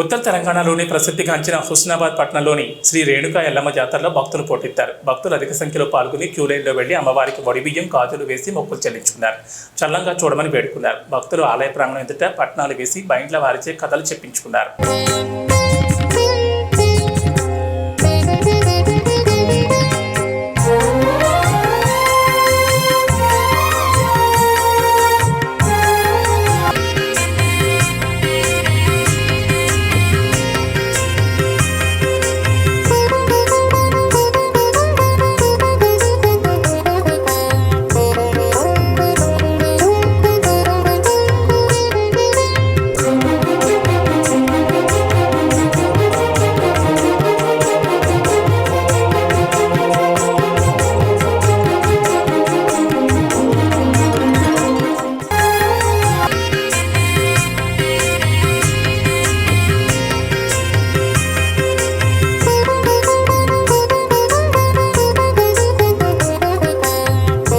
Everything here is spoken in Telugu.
ఉత్తర తెలంగాణలోని ప్రసిద్ధిగాంచిన హుస్నాబాద్ పట్టణంలోని శ్రీ రేణుకా ఎల్లమ్మ జాతరలో భక్తులు పోటెత్తారు. భక్తులు అధిక సంఖ్యలో పాల్గొని క్యూ లైన్లో వెళ్లి అమ్మవారికి వడిబియ్యం, గాజులు వేసి మొక్కులు చెల్లించుకున్నారు. చల్లంగా చూడమని వేడుకున్నారు. భక్తులు ఆలయ ప్రాంగణం ఎదుట పట్నాలు వేసి బైండ్ల వారిచే కథలు చెప్పించుకున్నారు.